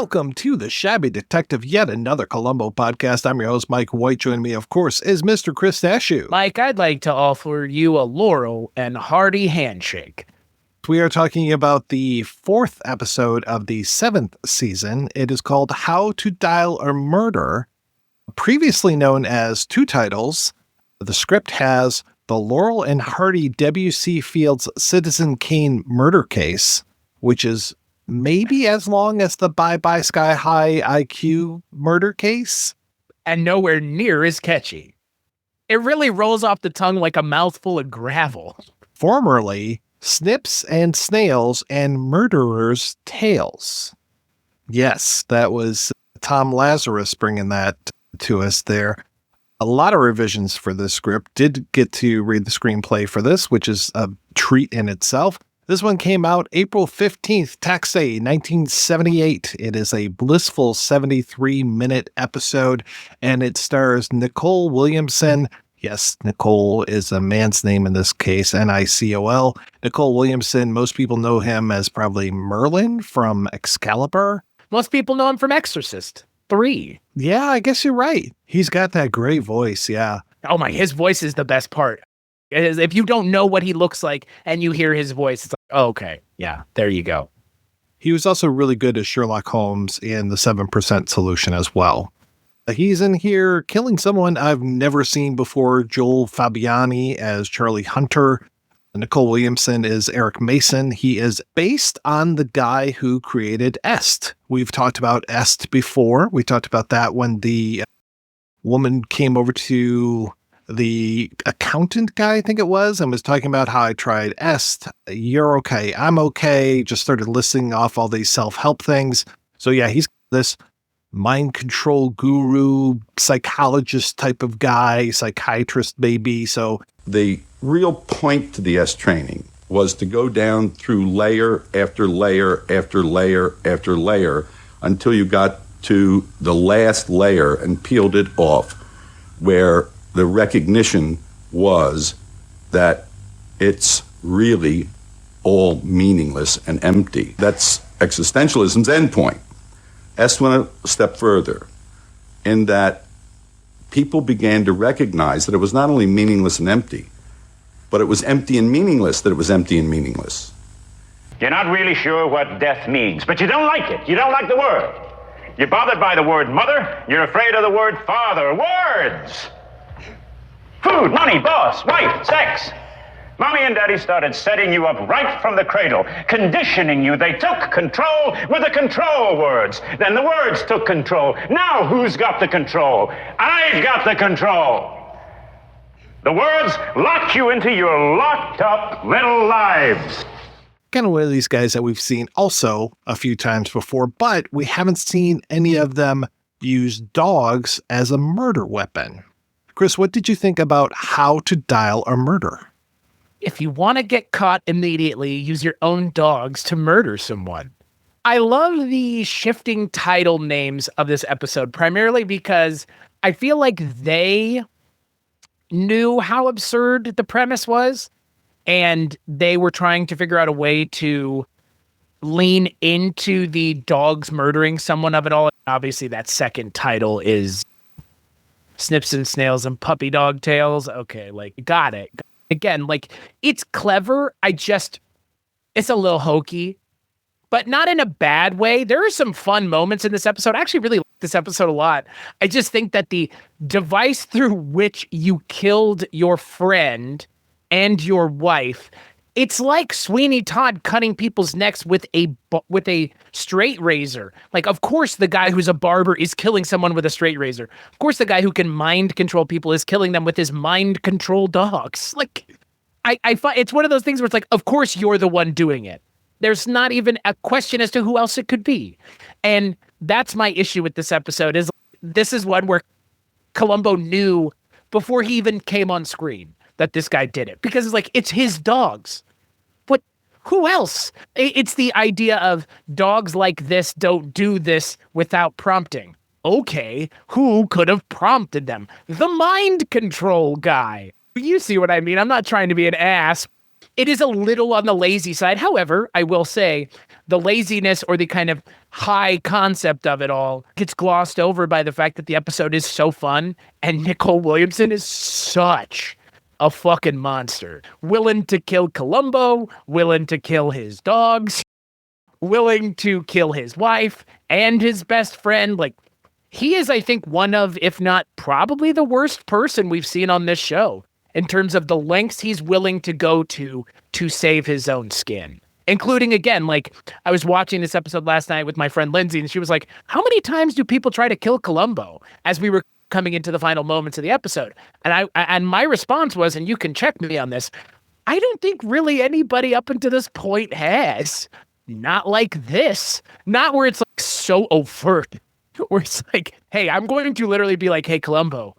Welcome to the Shabby Detective, yet another Columbo podcast. I'm your host, Mike White. Joining me, of course, is Mr. Chris Stachiw. Mike, I'd like to offer you a Laurel and Hardy handshake. We are talking about the fourth episode of the seventh season. It is called How to Dial a Murder, previously known as two titles. The script has the Laurel and Hardy W.C. Fields Citizen Kane murder case, which is maybe as long as the Bye Bye Sky High IQ murder case. And nowhere near as catchy. It really rolls off the tongue like a mouthful of gravel. Formerly, Snips and Snails and Murderers' Tales. Yes, that was Tom Lazarus bringing that to us there. A lot of revisions for this script. Did get to read the screenplay for this, which is a treat in itself. This one came out April 15th, tax day, 1978. It is a blissful 73-minute episode, and it stars Nicol Williamson. Yes, Nicol is a man's name in this case, Nicol. Nicol Williamson, most people know him as probably Merlin from Excalibur. Most people know him from Exorcist 3. Yeah, I guess you're right. He's got that great voice, yeah. Oh my, his voice is the best part. If you don't know what he looks like and you hear his voice, it's like, oh, okay, yeah, there you go. He was also really good as Sherlock Holmes in The 7% Solution as well. He's in here killing someone I've never seen before, Joel Fabiani as Charlie Hunter. Nicol Williamson is Eric Mason. He is based on the guy who created Est. We've talked about Est before. We talked about that when the woman came over to the accountant guy, I think it was, and was talking about how I tried Est. You're okay. I'm okay. Just started listing off all these self-help things. So yeah, he's this mind control guru, psychologist type of guy, psychiatrist maybe. So the real point to the Est training was to go down through layer after layer after layer after layer until you got to the last layer and peeled it off, where the recognition was that it's really all meaningless and empty. That's existentialism's endpoint. Est went a step further in that people began to recognize that it was not only meaningless and empty, but it was empty and meaningless that it was empty and meaningless. You're not really sure what death means, but you don't like it. You don't like the word. You're bothered by the word mother. You're afraid of the word father. Words! Food, money, boss, wife, sex. Mommy and Daddy started setting you up right from the cradle, conditioning you. They took control with the control words. Then the words took control. Now who's got the control? I've got the control. The words lock you into your locked up little lives. Kind of one of these guys that we've seen also a few times before, but we haven't seen any of them use dogs as a murder weapon. Chris, what did you think about How to Dial a Murder? If you want to get caught immediately, use your own dogs to murder someone. I love the shifting title names of this episode, primarily because I feel like they knew how absurd the premise was, and they were trying to figure out a way to lean into the dogs murdering someone of it all. Obviously, that second title is Snips and Snails and Puppy Dog Tales. Okay, like, got it. Again, like, it's clever. It's a little hokey, but not in a bad way. There are some fun moments in this episode. I actually really like this episode a lot. I just think that the device through which you killed your friend and your wife, it's like Sweeney Todd cutting people's necks with a straight razor. Like, of course, the guy who's a barber is killing someone with a straight razor. Of course, the guy who can mind control people is killing them with his mind control dogs. Like, I find it's one of those things where it's like, of course, you're the one doing it. There's not even a question as to who else it could be. And that's my issue with this episode, is this is one where Columbo knew before he even came on screen that this guy did it, because it's like, it's his dogs. But who else? It's the idea of dogs like this don't do this without prompting. Okay, who could have prompted them? The mind control guy. You see what I mean? I'm not trying to be an ass. It is a little on the lazy side. However, I will say the laziness or the kind of high concept of it all gets glossed over by the fact that the episode is so fun and Nicol Williamson is such a fucking monster. Willing to kill Columbo, willing to kill his dogs, willing to kill his wife and his best friend. Like, he is, I think, one of, if not probably the worst person we've seen on this show in terms of the lengths he's willing to go to save his own skin. Including, again, like, I was watching this episode last night with my friend Lindsay, and she was like, how many times do people try to kill Columbo as we were coming into the final moments of the episode? And my response was, and you can check me on this, I don't think really anybody up until this point has. Not like this. Not where it's like so overt. Where it's like, hey, I'm going to literally be like, hey, Columbo,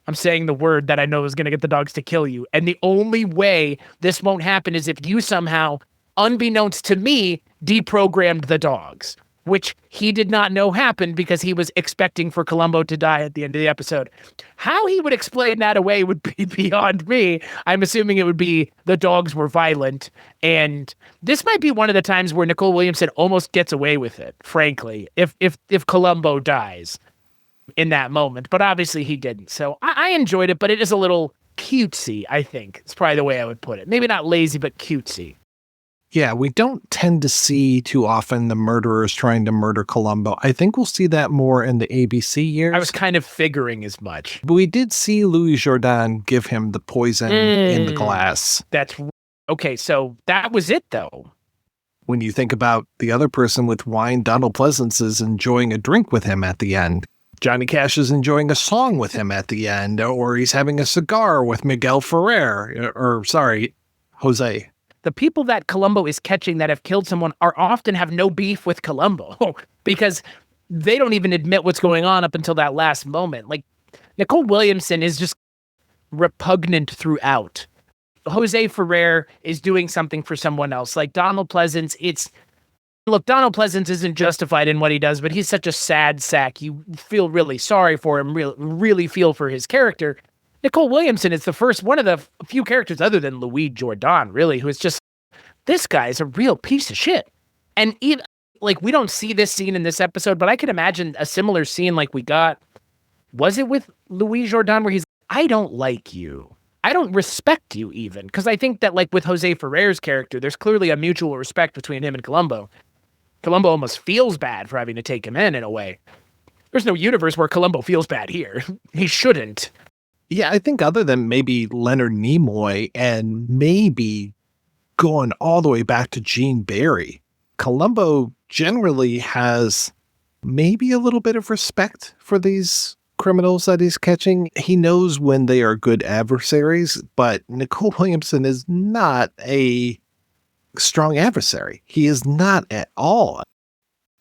I'm saying the word that I know is going to get the dogs to kill you. And the only way this won't happen is if you somehow, unbeknownst to me, deprogrammed the dogs, which he did not know happened because he was expecting for Columbo to die at the end of the episode. How he would explain that away would be beyond me. I'm assuming it would be the dogs were violent. And this might be one of the times where Nicol Williamson almost gets away with it, frankly, if Columbo dies in that moment, but obviously he didn't. So I enjoyed it, but it is a little cutesy, I think. It's probably the way I would put it. Maybe not lazy, but cutesy. Yeah, we don't tend to see too often the murderers trying to murder Columbo. I think we'll see that more in the ABC years. I was kind of figuring as much. But we did see Louis Jourdan give him the poison in the glass. Okay, so that was it, though. When you think about the other person with wine, Donald Pleasance is enjoying a drink with him at the end. Johnny Cash is enjoying a song with him at the end, or he's having a cigar with Miguel Ferrer, Jose. The people that Columbo is catching that have killed someone are often have no beef with Columbo because they don't even admit what's going on up until that last moment. Like, Nicol Williamson is just repugnant throughout. Jose Ferrer is doing something for someone else. Like Donald Pleasance, Donald Pleasance isn't justified in what he does, but he's such a sad sack. You feel really sorry for him, really feel for his character. Nicol Williamson is the first one of the few characters other than Louis Jourdan, really, who is just, this guy is a real piece of shit. And even, like, we don't see this scene in this episode, but I could imagine a similar scene like we got, was it with Louis Jourdan, where he's, I don't like you. I don't respect you even. Because I think that, like, with Jose Ferrer's character, there's clearly a mutual respect between him and Columbo. Columbo almost feels bad for having to take him in a way. There's no universe where Columbo feels bad here. He shouldn't. Yeah, I think other than maybe Leonard Nimoy and maybe going all the way back to Gene Barry, Columbo generally has maybe a little bit of respect for these criminals that he's catching. He knows when they are good adversaries, but Nicol Williamson is not a strong adversary. He is not at all.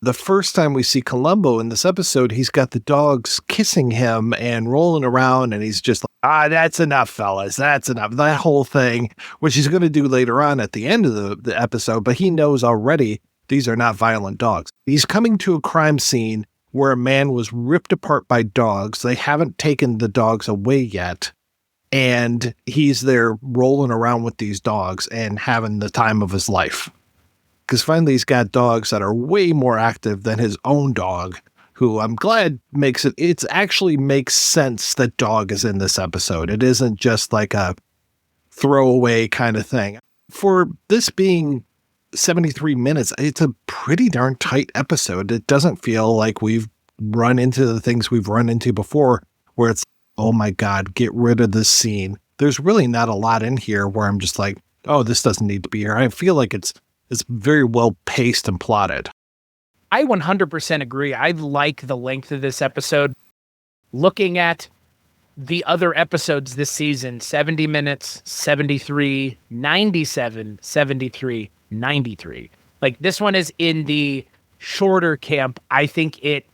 The first time we see Columbo in this episode, he's got the dogs kissing him and rolling around, and he's just like, that's enough, fellas. That's enough. That whole thing, which he's going to do later on at the end of the episode, but he knows already these are not violent dogs. He's coming to a crime scene where a man was ripped apart by dogs. They haven't taken the dogs away yet, and he's there rolling around with these dogs and having the time of his life. Because finally he's got dogs that are way more active than his own dog, who I'm glad it actually makes sense that dog is in this episode. It isn't just like a throwaway kind of thing. For this being 73 minutes, it's a pretty darn tight episode. It doesn't feel like we've run into the things we've run into before, where it's, oh my God, get rid of this scene. There's really not a lot in here where I'm just like, oh, this doesn't need to be here. I feel like it's very well paced and plotted. I 100% agree. I like the length of this episode. Looking at the other episodes this season, 70 minutes, 73, 97, 73, 93. Like, this one is in the shorter camp. I think it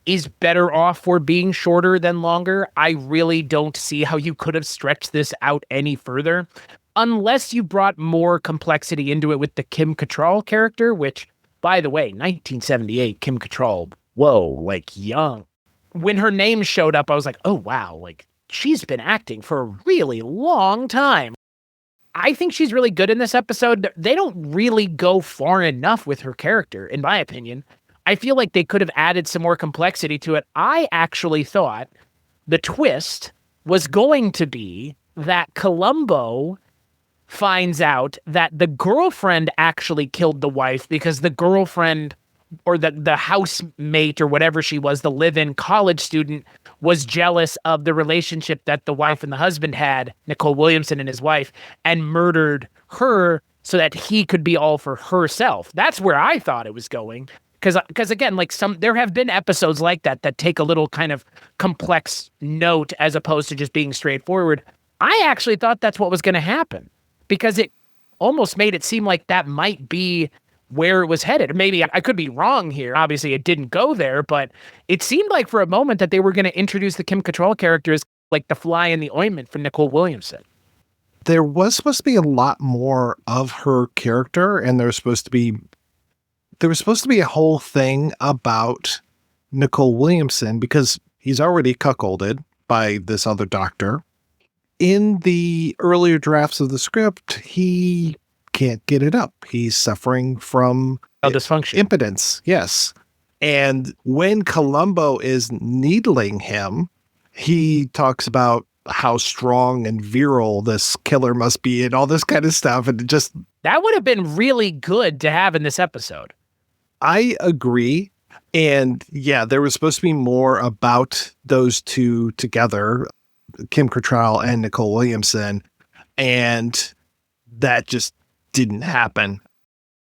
is better off for being shorter than longer. I really don't see how you could have stretched this out any further, unless you brought more complexity into it with the Kim Cattrall character, which, by the way, 1978, Kim Cattrall, whoa, like, young. When her name showed up, I was like, oh, wow, like, she's been acting for a really long time. I think she's really good in this episode. They don't really go far enough with her character, in my opinion. I feel like they could have added some more complexity to it. I actually thought the twist was going to be that Columbo finds out that the girlfriend actually killed the wife because the girlfriend or the housemate or whatever she was, the live-in college student, was jealous of the relationship that the wife and the husband had, Nicol Williamson and his wife, and murdered her so that he could be all for herself. That's where I thought it was going. Because again, like there have been episodes like that take a little kind of complex note as opposed to just being straightforward. I actually thought that's what was going to happen because it almost made it seem like that might be where it was headed. Maybe I could be wrong here. Obviously, it didn't go there, but it seemed like for a moment that they were going to introduce the Kim Cattrall character as like the fly in the ointment for Nicol Williamson. There was supposed to be a lot more of her character, and there was supposed to be a whole thing about Nicol Williamson because he's already cuckolded by this other doctor. In the earlier drafts of the script, he can't get it up. He's suffering from dysfunction. Impotence, yes. And when Columbo is needling him, he talks about how strong and virile this killer must be and all this kind of stuff. And that would have been really good to have in this episode. I agree. And yeah, there was supposed to be more about those two together, Kim Cattrall and Nicol Williamson. And that just didn't happen.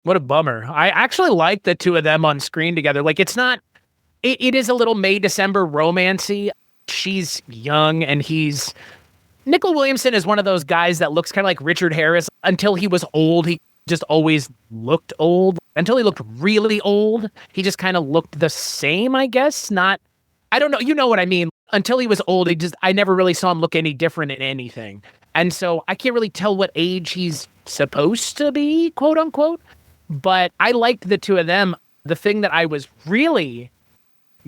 What a bummer. I actually like the two of them on screen together. Like it is a little May-December romancy. She's young and Nicol Williamson is one of those guys that looks kind of like Richard Harris. Until he was old, he just always looked old. Until he looked really old, he just kind of looked the same, I guess. I don't know. You know what I mean? Until he was old, I never really saw him look any different in anything. And so I can't really tell what age he's supposed to be, quote unquote. But I liked the two of them. The thing that I was really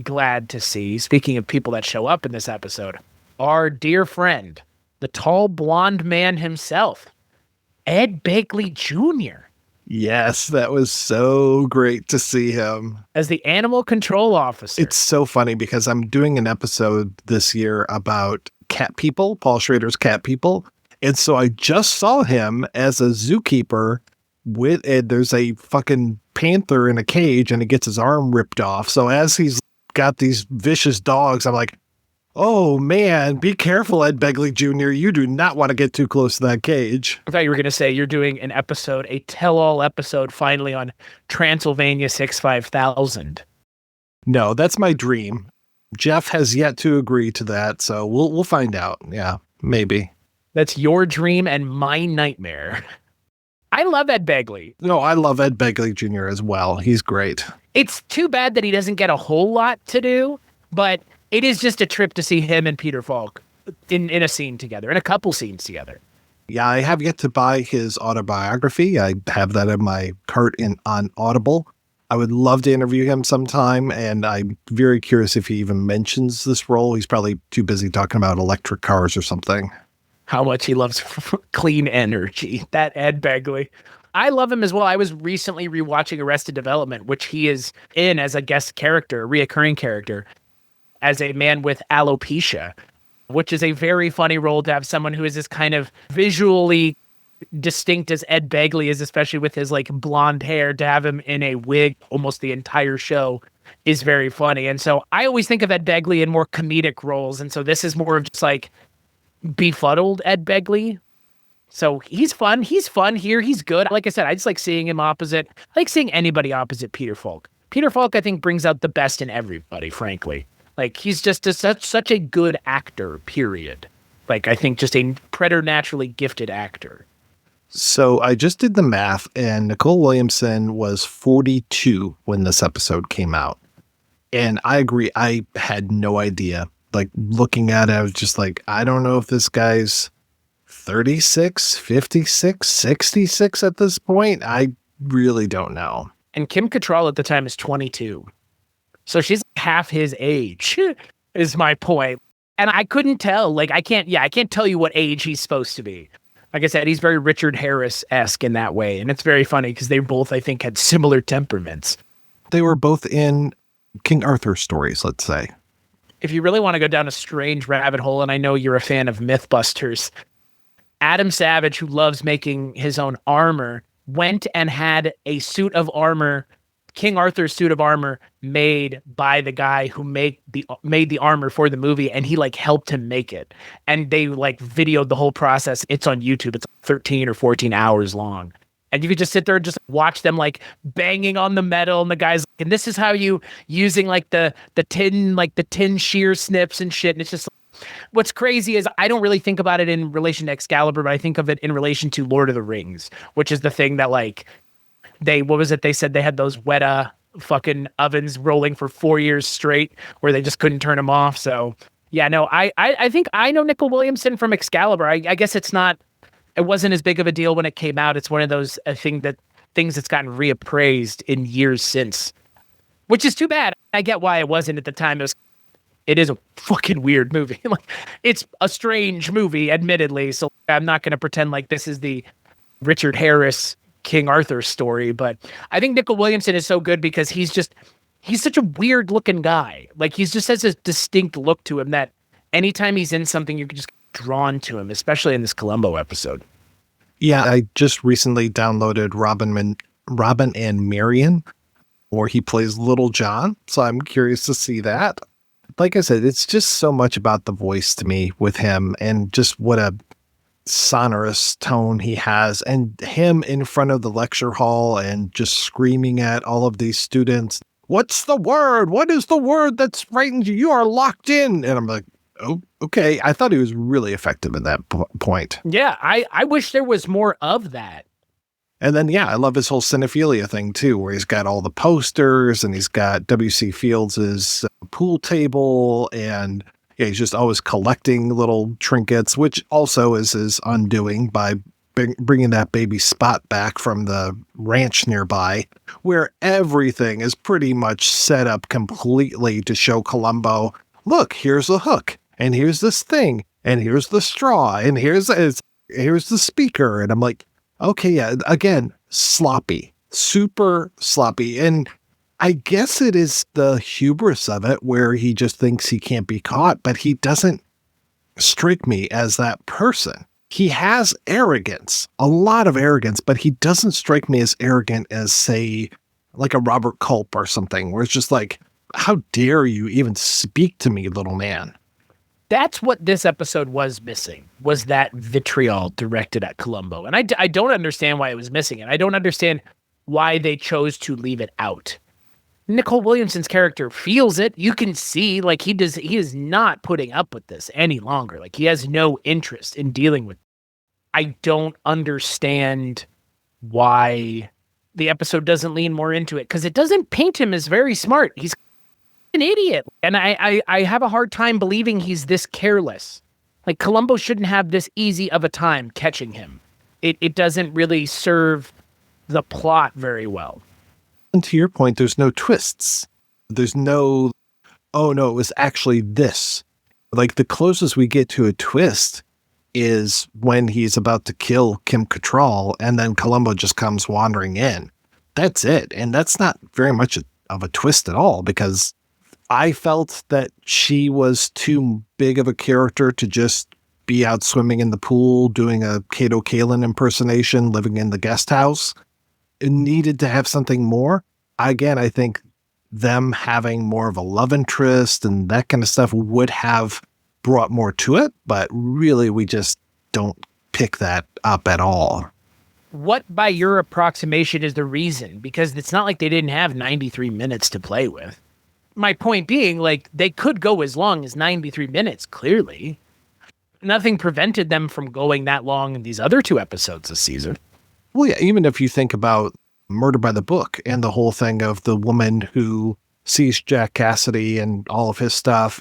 glad to see, speaking of people that show up in this episode, our dear friend, the tall blonde man himself, Ed Begley Jr. Yes, that was so great to see him. As the animal control officer. It's so funny because I'm doing an episode this year about cat people, Paul Schrader's cat people. And so I just saw him as a zookeeper there's a fucking panther in a cage and he gets his arm ripped off. So as he's got these vicious dogs, I'm like, oh man, be careful, Ed Begley Jr. You do not want to get too close to that cage. I thought you were going to say you're doing an episode, a tell-all episode finally on Transylvania 65000. No, that's my dream. Jeff has yet to agree to that, so we'll find out. Yeah, maybe. That's your dream and my nightmare. I love Ed Begley. No, I love Ed Begley Jr. as well. He's great. It's too bad that he doesn't get a whole lot to do, but it is just a trip to see him and Peter Falk in a scene together, in a couple scenes together. Yeah, I have yet to buy his autobiography. I have that in my cart on Audible. I would love to interview him sometime, and I'm very curious if he even mentions this role. He's probably too busy talking about electric cars or something. How much he loves clean energy, that Ed Begley. I love him as well. I was recently rewatching Arrested Development, which he is in as a guest character, a reoccurring character, as a man with alopecia, which is a very funny role to have someone who is this kind of visually distinct as Ed Begley is, especially with his like blonde hair, to have him in a wig almost the entire show is very funny. And so I always think of Ed Begley in more comedic roles. And so this is more of just like befuddled Ed Begley. So he's fun. He's fun here. He's good. Like I said, I just like seeing him opposite. I like seeing anybody opposite Peter Falk. Peter Falk, I think, brings out the best in everybody, frankly. Like, he's just such a good actor, period. Like, I think just a preternaturally gifted actor. So I just did the math, and Nicol Williamson was 42 when this episode came out. And I agree. I had no idea. Like, looking at it, I was just like, I don't know if this guy's 36, 56, 66 at this point. I really don't know. And Kim Cattrall at the time is 22. So she's half his age, is my point. And I couldn't tell. Like, I can't tell you what age he's supposed to be. Like I said, he's very Richard Harris-esque in that way. And it's very funny because they both, I think, had similar temperaments. They were both in King Arthur stories, let's say. If you really want to go down a strange rabbit hole, and I know you're a fan of Mythbusters, Adam Savage, who loves making his own armor, went and had a suit of armor, King Arthur's suit of armor, made by the guy who made the armor for the movie, and he like helped him make it. And they like videoed the whole process. It's on YouTube. It's 13 or 14 hours long. And you could just sit there and just watch them like banging on the metal, and the guys, and this is how you using like the tin shear snips and shit. And it's just, what's crazy is I don't really think about it in relation to Excalibur, but I think of it in relation to Lord of the Rings, which is the thing that like they said they had those Weta fucking ovens rolling for 4 years straight where they just couldn't turn them off. So yeah, no, I think I know Nicol Williamson from Excalibur. I guess it wasn't as big of a deal when it came out. It's one of those things that's gotten reappraised in years since, which is too bad. I get why it wasn't at the time. It is a fucking weird movie. Like, it's a strange movie, admittedly. So I'm not going to pretend like this is the Richard Harris King Arthur story, but I think Nicol Williamson is so good because he's such a weird looking guy. Like, he just has a distinct look to him that anytime he's in something, you can just get drawn to him, especially in this Columbo episode. Yeah, I just recently downloaded Robin and Marian, where he plays Little John. So I'm curious to see that. Like I said, it's just so much about the voice to me with him, and just what a sonorous tone he has, and him in front of the lecture hall and just screaming at all of these students, "What's the word? What is the word that's frightened you? You are locked in." And I'm like, oh, okay. I thought he was really effective at that point. Yeah, I wish there was more of that. And then, yeah, I love his whole cinephilia thing too, where he's got all the posters and he's got W.C. Fields' pool table, and yeah, he's just always collecting little trinkets, which also is his undoing by bringing that baby Spot back from the ranch nearby, where everything is pretty much set up completely to show Columbo, look, here's a hook, and here's this thing, and here's the straw, and here's the speaker. And I'm like, okay, yeah, again, sloppy, super sloppy. And I guess it is the hubris of it where he just thinks he can't be caught, but he doesn't strike me as that person. He has arrogance, a lot of arrogance, but he doesn't strike me as arrogant as, say, like a Robert Culp or something, where it's just like, how dare you even speak to me, little man? That's what this episode was missing, was that vitriol directed at Columbo. And I don't understand why it was missing, and I don't understand why they chose to leave it out. Nicol Williamson's character feels it. You can see, like, he is not putting up with this any longer. Like, he has no interest in dealing with it. I don't understand why the episode doesn't lean more into it, because it doesn't paint him as very smart. He's an idiot. And I have a hard time believing he's this careless. Like, Columbo shouldn't have this easy of a time catching him. It doesn't really serve the plot very well. And to your point, there's no twists. There's no, oh no, it was actually this. Like, the closest we get to a twist is when he's about to kill Kim Cattrall, and then Columbo just comes wandering in. That's it. And that's not very much of a twist at all, because I felt that she was too big of a character to just be out swimming in the pool, doing a Kato Kalin impersonation, living in the guest house. It needed to have something more. Again, I think them having more of a love interest and that kind of stuff would have brought more to it, but really we just don't pick that up at all. What, by your approximation, is the reason? Because it's not like they didn't have 93 minutes to play with. My point being, like, they could go as long as 93 minutes, clearly. Nothing prevented them from going that long in these other two episodes this season. Well, yeah, even if you think about Murder by the Book and the whole thing of the woman who sees Jack Cassidy and all of his stuff,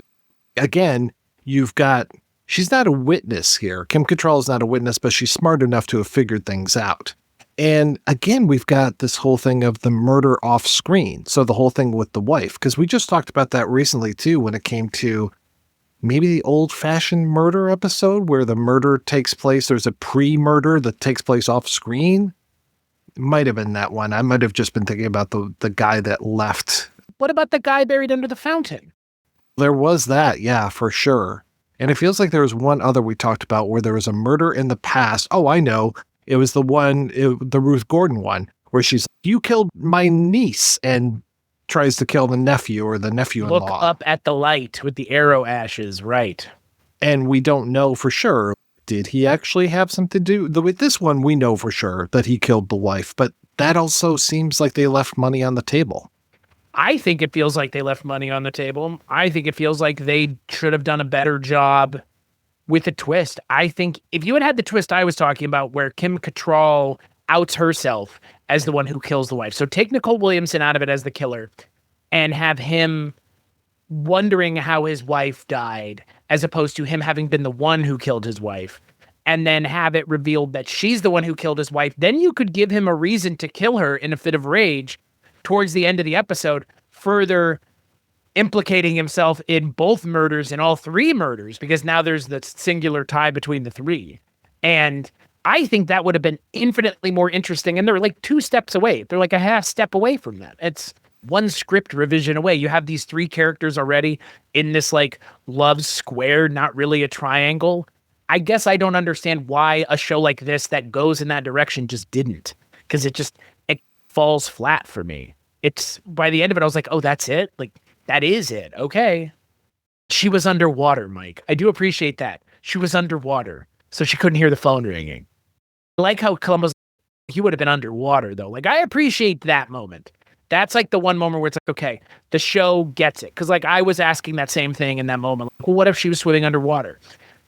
again, you've got, she's not a witness here. Kim Cattrall is not a witness, but she's smart enough to have figured things out. And again, we've got this whole thing of the murder off screen. So the whole thing with the wife, because we just talked about that recently too, when it came to maybe the old-fashioned murder episode where the murder takes place. There's a pre-murder that takes place off screen. It might have been that one. I might have just been thinking about the guy that left. What about the guy buried under the fountain? There was that, yeah, for sure. And it feels like there was one other we talked about where there was a murder in the past. Oh, I know. It was the Ruth Gordon one, where she's, you killed my niece, and tries to kill the nephew or the nephew-in-law. Look up at the light with the arrow ashes, right. And we don't know for sure. Did he actually have something to do? With this one, we know for sure that he killed the wife, but that also seems like they left money on the table. I think it feels like they left money on the table. I think it feels like they should have done a better job with a twist. I think if you had the twist I was talking about where Kim Cattrall outs herself as the one who kills the wife. So take Nicol Williamson out of it as the killer and have him wondering how his wife died as opposed to him having been the one who killed his wife, and then have it revealed that she's the one who killed his wife. Then you could give him a reason to kill her in a fit of rage towards the end of the episode, further implicating himself in both murders and all three murders, because now there's the singular tie between the three. And I think that would have been infinitely more interesting. And they're like 2 steps away. They're like a half step away from that. It's one script revision away. You have these 3 characters already in this like love square, not really a triangle. I guess I don't understand why a show like this that goes in that direction just didn't, because it falls flat for me. It's by the end of it, I was like, oh, that's it? Like, that is it. Okay. She was underwater, Mike. I do appreciate that. She was underwater, so she couldn't hear the phone ringing. I like how Columbo's, he would have been underwater, though. Like, I appreciate that moment. That's like the one moment where it's like, okay, the show gets it. Because like I was asking that same thing in that moment. Like, well, what if she was swimming underwater?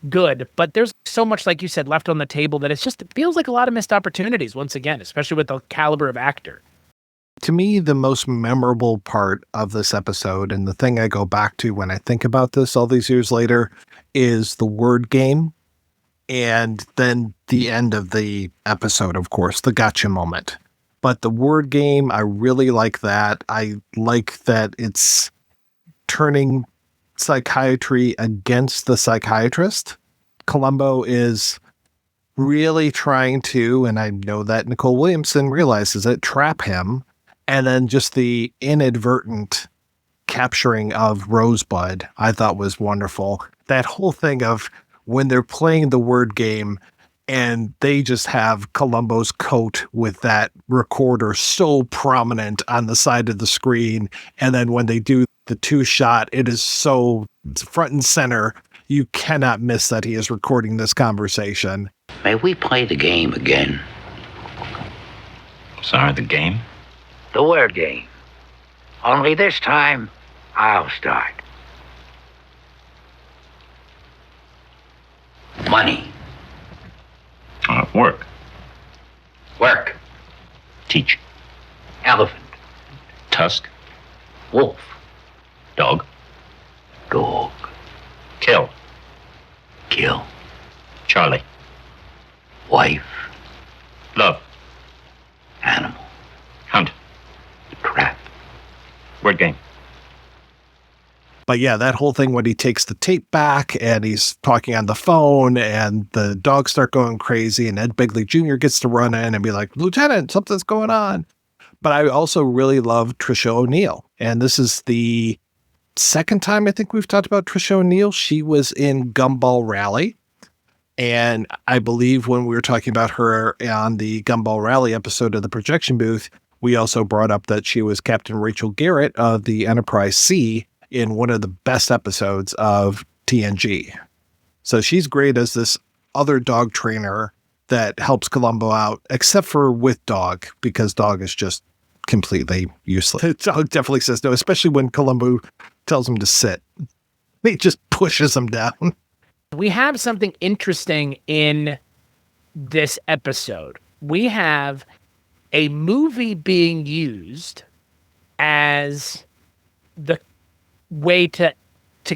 Good. But there's so much, like you said, left on the table that it feels like a lot of missed opportunities once again, especially with the caliber of actor. To me, the most memorable part of this episode, and the thing I go back to when I think about this all these years later, is the word game. And then the end of the episode, of course, the gotcha moment. But the word game, I really like that. I like that it's turning psychiatry against the psychiatrist. Columbo is really trying to, and I know that Nicol Williamson realizes it, trap him. And then just the inadvertent capturing of Rosebud, I thought was wonderful. That whole thing of when they're playing the word game and they just have Columbo's coat with that recorder so prominent on the side of the screen. And then when they do the 2-shot, it is so front and center. You cannot miss that he is recording this conversation. May we play the game again? Sorry, the game? The word game. Only this time, I'll start. Money. Work. Work. Teach. Elephant. Tusk. Wolf. Dog. Dog. Kill. Kill. Charlie. Wife. Love. Animal. Hunt. Trap. Word game. But yeah, that whole thing when he takes the tape back and he's talking on the phone and the dogs start going crazy and Ed Begley Jr. gets to run in and be like, Lieutenant, something's going on. But I also really love Trisha O'Neill. And this is the second time I think we've talked about Trisha O'Neill. She was in Gumball Rally. And I believe when we were talking about her on the Gumball Rally episode of the Projection Booth, we also brought up that she was Captain Rachel Garrett of the Enterprise C in one of the best episodes of TNG. So she's great as this other dog trainer that helps Columbo out, except for with Dog, because Dog is just completely useless. Dog definitely says no, especially when Columbo tells him to sit. He just pushes him down. We have something interesting in this episode. We have a movie being used as the way to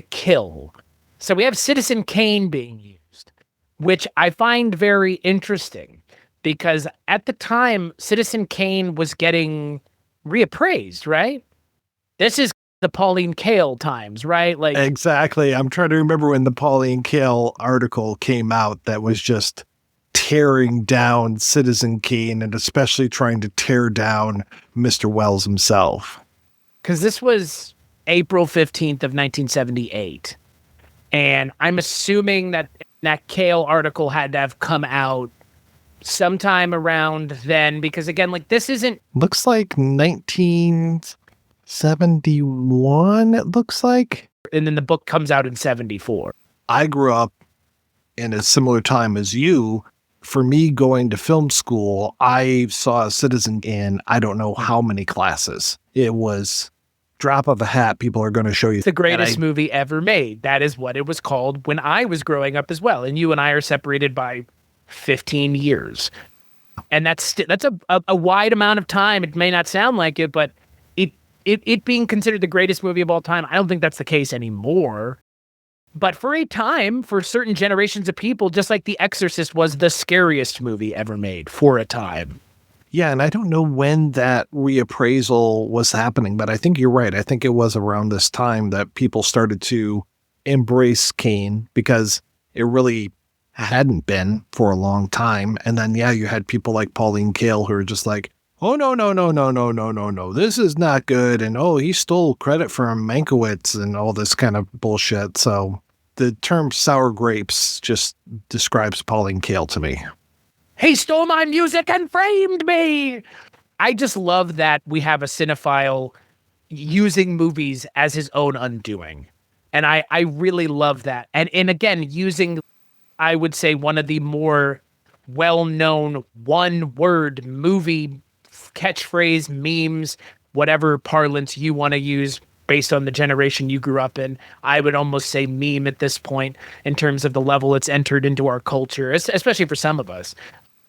kill. So we have Citizen Kane being used, which I find very interesting because at the time Citizen Kane was getting reappraised, right? This is the Pauline Kael times, right? Like Exactly. I'm trying to remember when the Pauline Kael article came out that was just tearing down Citizen Kane and especially trying to tear down Mr. Welles himself. because this was April 15th of 1978. And I'm assuming that that Kael article had to have come out sometime around then, because again, like this isn't. Looks like 1971, it looks like. And then the book comes out in 74. I grew up in a similar time as you. For me, going to film school, I saw Citizen in I don't know how many classes. It was drop of a hat. People are going to show you The greatest movie ever made. That is what it was called when I was growing up as well. And you and I are separated by 15 years. And that's a wide amount of time. It may not sound like it, but it being considered the greatest movie of all time, I don't think that's the case anymore. But for a time, for certain generations of people, just like The Exorcist was the scariest movie ever made for a time. Yeah, and I don't know when that reappraisal was happening, but I think you're right. I think it was around this time that people started to embrace Kane because it really hadn't been for a long time. And then, yeah, you had people like Pauline Kael who were just like, oh, no, this is not good. And, oh, he stole credit from Mankiewicz and all this kind of bullshit. So the term sour grapes just describes Pauline Kael to me. He stole my music and framed me. I just love that we have a cinephile using movies as his own undoing. And I really love that. And again, using, I would say, one of the more well-known one-word movie catchphrase, memes, whatever parlance you want to use based on the generation you grew up in. I would almost say meme at this point in terms of the level it's entered into our culture, especially for some of us.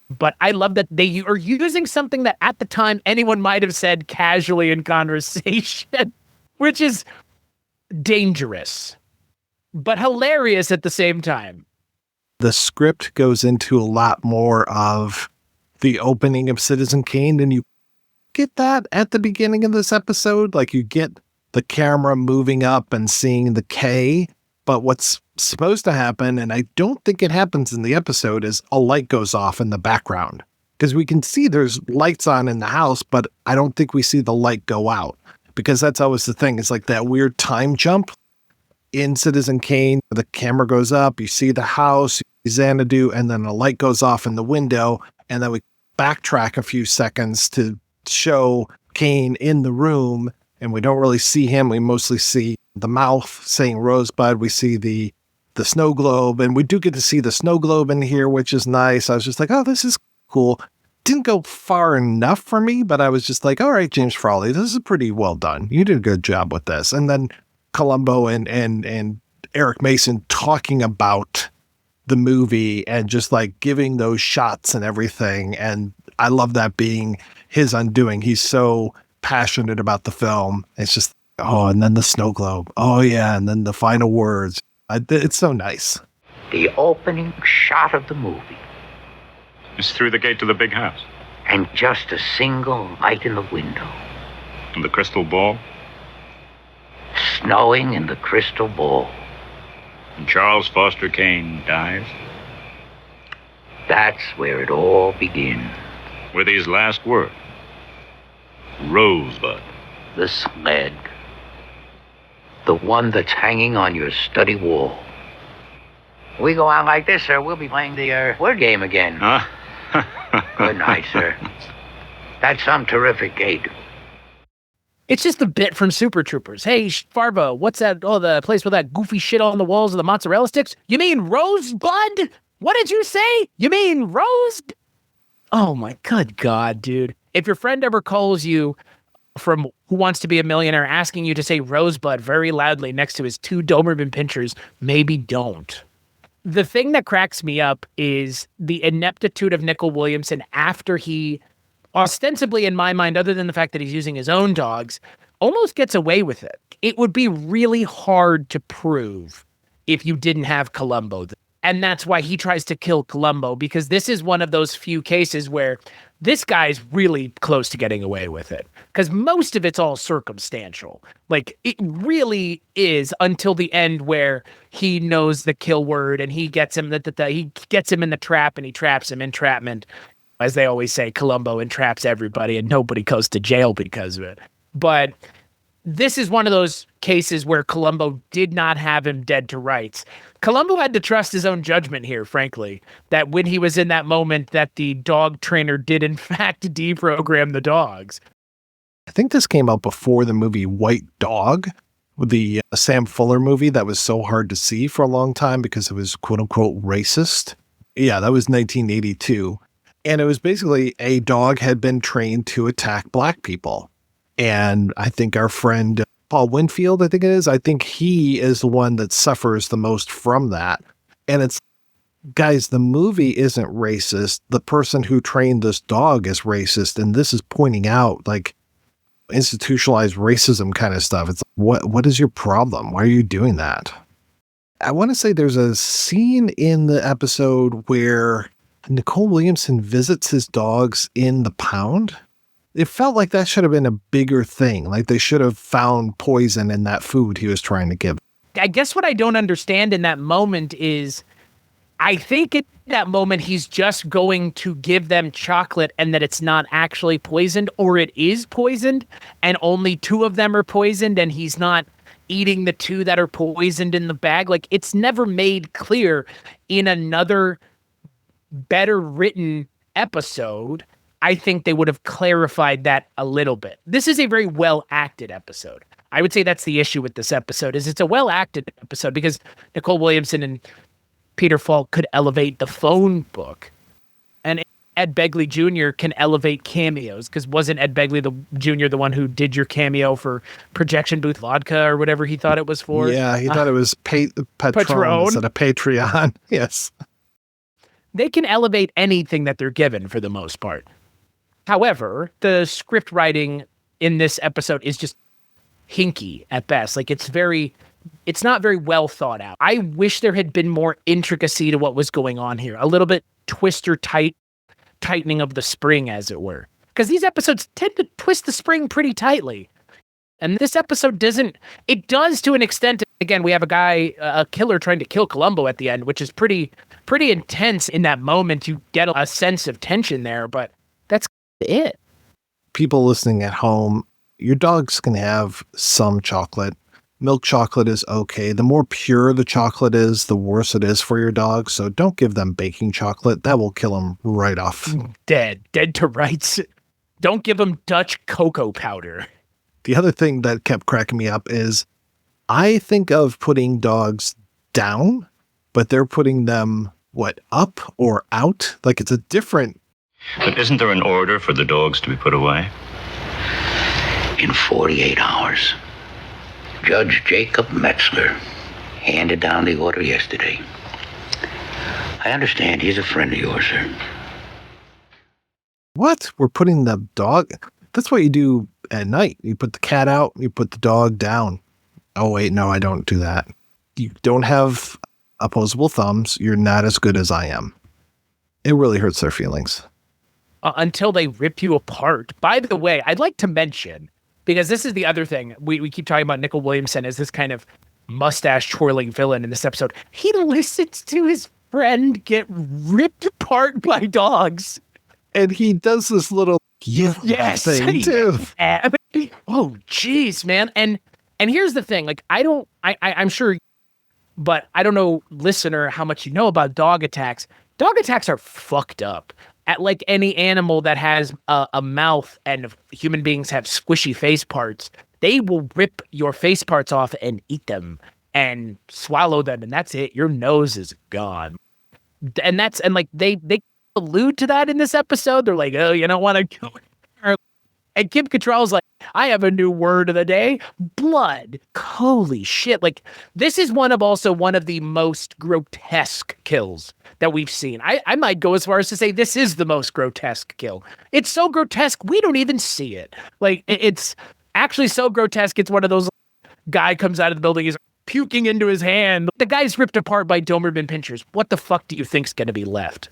But I love that they are using something that at the time anyone might have said casually in conversation, which is dangerous, but hilarious at the same time. The script goes into a lot more of the opening of Citizen Kane, and you get that at the beginning of this episode. Like you get the camera moving up and seeing the K, but what's supposed to happen, and I don't think it happens in the episode, is a light goes off in the background. Because we can see there's lights on in the house, but I don't think we see the light go out. Because that's always the thing. It's like that weird time jump in Citizen Kane. The camera goes up, you see the house, you see Xanadu, and then a light goes off in the window, and then we backtrack a few seconds to show Kane in the room, and we don't really see him. We mostly see the mouth saying Rosebud. We see the snow globe, and we do get to see the snow globe in here, which is nice. I was just like, oh, this is cool. Didn't go far enough for me, but I was just like, all right, James Frawley, this is pretty well done. You did a good job with this. And then Columbo and Eric Mason talking about the movie and just like giving those shots and everything. And I love that being his undoing. He's so passionate about the film. It's just, oh, and then the snow globe. Oh yeah. And then the final words. It's so nice. The opening shot of the movie. It's through the gate to the big house. And just a single light in the window. And the crystal ball. Snowing in the crystal ball. And Charles Foster Kane dies. That's where it all begins. With his last word. Rosebud. The sled. The one that's hanging on your study wall. We go on like this, sir, we'll be playing the word game again. Huh? Good night, sir. That's some terrific gate. It's just a bit from Super Troopers. Hey, Farva, what's that? Oh, the place with that goofy shit on the walls of the mozzarella sticks? You mean Rosebud? What did you say? You mean Rose? Oh my good God, dude. If your friend ever calls you from Who Wants to Be a Millionaire asking you to say Rosebud very loudly next to his 2 Doberman pinchers, maybe don't. The thing that cracks me up is the ineptitude of Nicol Williamson after he, ostensibly in my mind, other than the fact that he's using his own dogs, almost gets away with it. It would be really hard to prove if you didn't have Columbo. And that's why he tries to kill Columbo, because this is one of those few cases where this guy's really close to getting away with it, because most of it's all circumstantial. Like, it really is until the end where he knows the kill word and he gets him he gets him in the trap and he traps him. Entrapment, as they always say, Columbo entraps everybody and nobody goes to jail because of it. But this is one of those cases where Columbo did not have him dead to rights. Columbo had to trust his own judgment here, frankly, that when he was in that moment that the dog trainer did in fact deprogram the dogs. I think this came out before the movie White Dog, the Sam Fuller movie that was so hard to see for a long time because it was quote unquote racist. Yeah, that was 1982. And it was basically a dog had been trained to attack black people. And I think our friend Paul Winfield, I think he is the one that suffers the most from that. And it's, guys, the movie isn't racist. The person who trained this dog is racist. And this is pointing out like institutionalized racism kind of stuff. It's what is your problem? Why are you doing that? I want to say there's a scene in the episode where Nicol Williamson visits his dogs in the pound. It felt like that should have been a bigger thing. Like they should have found poison in that food he was trying to give. I guess what I don't understand in that moment is I think at that moment he's just going to give them chocolate and that it's not actually poisoned, or it is poisoned and only 2 of them are poisoned and he's not eating the 2 that are poisoned in the bag. Like, it's never made clear in another better written episode. I think they would have clarified that a little bit. This is a very well-acted episode. I would say that's the issue with this episode, is it's a well-acted episode because Nicol Williamson and Peter Falk could elevate the phone book. And Ed Begley Jr. can elevate cameos, because wasn't Ed Begley Jr. the one who did your cameo for Projection Booth Vodka or whatever he thought it was for? Yeah, he thought it was Patron instead of Patreon. Yes. They can elevate anything that they're given for the most part. However, the script writing in this episode is just hinky at best. Like, it's not very well thought out. I wish there had been more intricacy to what was going on here. A little bit tightening of the spring, as it were. Because these episodes tend to twist the spring pretty tightly. And this episode doesn't. It does to an extent. Again, we have a killer trying to kill Columbo at the end, which is pretty intense in that moment. You get a sense of tension there, but that's it. People listening at home, your dogs can have some chocolate. Milk chocolate is okay. The more pure the chocolate is, the worse it is for your dog. So don't give them baking chocolate. That will kill them right off. Dead to rights. Don't give them Dutch cocoa powder. The other thing that kept cracking me up is I think of putting dogs down, but they're putting them, up or out? Like it's a different... But isn't there an order for the dogs to be put away? In 48 hours. Judge Jacob Metzler handed down the order yesterday. I understand he's a friend of yours, sir. What? We're putting the dog... That's what you do at night. You put the cat out, you put the dog down. Oh, wait, no, I don't do that. You don't have opposable thumbs. You're not as good as I am. It really hurts their feelings. Until they rip you apart. By the way, I'd like to mention, because this is the other thing, we keep talking about Nicol Williamson as this kind of mustache-twirling villain in this episode. He listens to his friend get ripped apart by dogs. And he does this little yes thing, too. Oh, jeez, man. And here's the thing. Like, I'm sure, but I don't know, listener, how much you know about dog attacks. Dog attacks are fucked up. At like any animal that has a mouth and human beings have squishy face parts, they will rip your face parts off and eat them and swallow them, and that's it. Your nose is gone. And they allude to that in this episode. They're like, oh, you don't want to kill her. And Kim Cattrall's like, I have a new word of the day, blood. Holy shit. Like, this is one of the most grotesque kills that we've seen. I might go as far as to say this is the most grotesque kill. It's so grotesque, we don't even see it. Like, it's actually so grotesque, it's one of those, guy comes out of the building, he's puking into his hand. The guy's ripped apart by Doberman pinchers. What the fuck do you think's going to be left?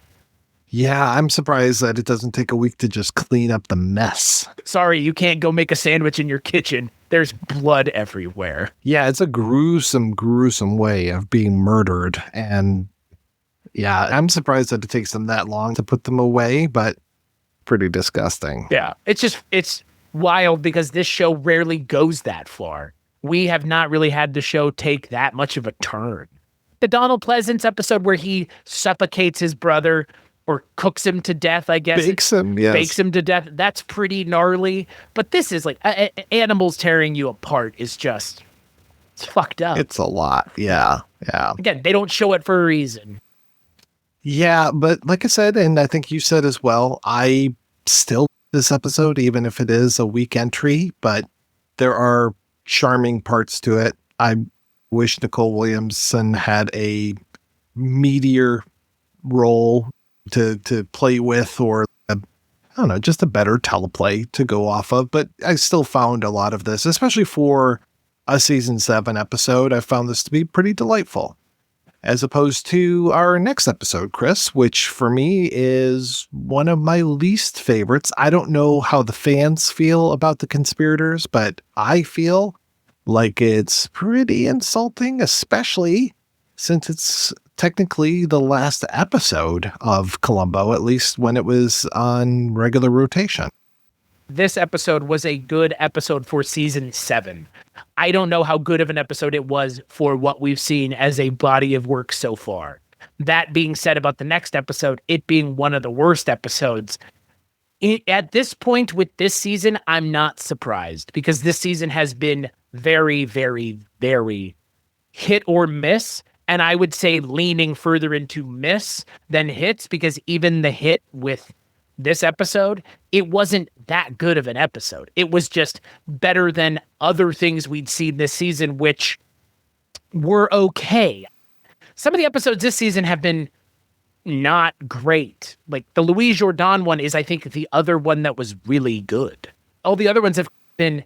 Yeah, I'm surprised that it doesn't take a week to just clean up the mess. Sorry, you can't go make a sandwich in your kitchen. There's blood everywhere. Yeah, it's a gruesome way of being murdered. And yeah, I'm surprised that it takes them that long to put them away, but pretty disgusting. Yeah, it's wild because this show rarely goes that far. We have not really had the show take that much of a turn. The Donald Pleasance episode where he suffocates his brother or cooks him to death, I guess. Bakes him, yes. Bakes him to death. That's pretty gnarly. But this is like animals tearing you apart is just, it's fucked up. It's a lot. Yeah. Again, they don't show it for a reason. Yeah, but like I said, and I think you said as well, I still this episode, even if it is a weak entry, but there are charming parts to it. I wish Nicol Williamson had a meatier role to play with, or I don't know, just a better teleplay to go off of. But I still found a lot of this, especially for a season 7 episode, I found this to be pretty delightful. As opposed to our next episode, Chris, which for me is one of my least favorites. I don't know how the fans feel about the conspirators, but I feel like it's pretty insulting, especially since it's technically the last episode of Columbo, at least when it was on regular rotation. This episode was a good episode for season 7. I don't know how good of an episode it was for what we've seen as a body of work so far. That being said about the next episode, it being one of the worst episodes, at this point with this season, I'm not surprised because this season has been very, very, very hit or miss. And I would say leaning further into miss than hits, because even the hit with this episode, it wasn't that good of an episode. It was just better than other things we'd seen this season, which were okay. Some of the episodes this season have been not great. Like the Louis Jourdan one is, I think, the other one that was really good. All the other ones have been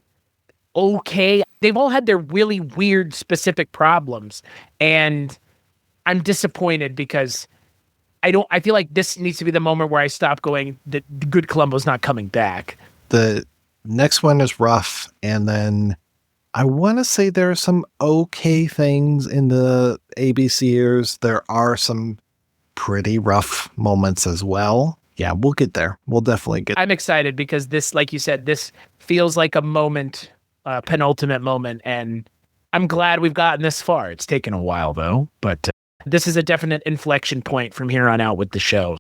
okay. They've all had their really weird specific problems. And I'm disappointed because I feel like this needs to be the moment where I stop going, the good Columbo's not coming back. The next one is rough. And then I want to say there are some okay things in the ABC years. There are some pretty rough moments as well. Yeah, we'll get there. We'll definitely get there. I'm excited because this, like you said, this feels like a moment, penultimate moment. And I'm glad we've gotten this far. It's taken a while though, but this is a definite inflection point from here on out with the show.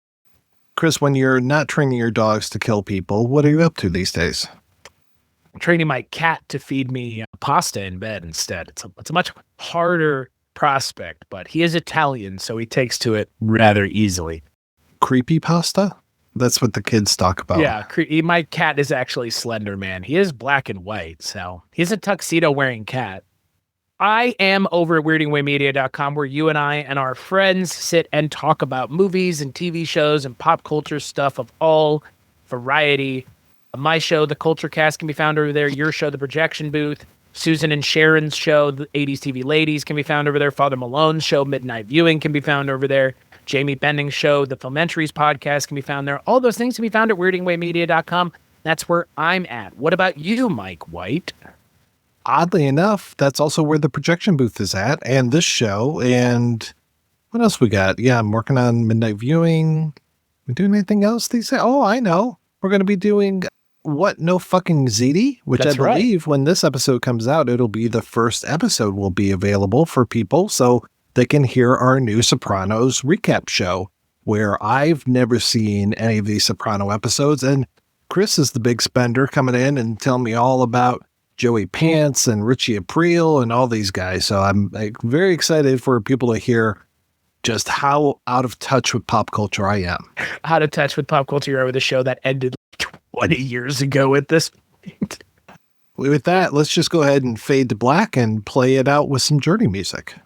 Chris, when you're not training your dogs to kill people, what are you up to these days? I'm training my cat to feed me pasta in bed instead. It's a much harder prospect, but he is Italian, so he takes to it rather easily. Creepy pasta? That's what the kids talk about. Yeah, my cat is actually Slender Man. He is black and white, so he's a tuxedo wearing cat. I am over at weirdingwaymedia.com, where you and I and our friends sit and talk about movies and TV shows and pop culture stuff of all variety. My show, The Culture Cast, can be found over there. Your show, The Projection Booth. Susan and Sharon's show, The 80s TV Ladies, can be found over there. Father Malone's show, Midnight Viewing, can be found over there. Jamie Bending's show, The Filmentaries podcast, can be found there. All those things can be found at weirdingwaymedia.com. That's where I'm at. What about you, Mike White? Oddly enough, that's also where the projection booth is at, and this show, and what else we got? Yeah, I'm working on Midnight Viewing. We doing anything else these days? Oh, I know. We're going to be doing What No Fucking Ziti, which That's I believe when this episode comes out, it'll be the first episode will be available for people so they can hear our new Sopranos recap show, where I've never seen any of these Soprano episodes, and Chris is the big spender coming in and telling me all about Joey Pants and Richie Aprile and all these guys. So I'm very excited for people to hear just how out of touch with pop culture I am. Out of touch with pop culture, you're with a show that ended 20 years ago at this point. With that, let's just go ahead and fade to black and play it out with some Journey music.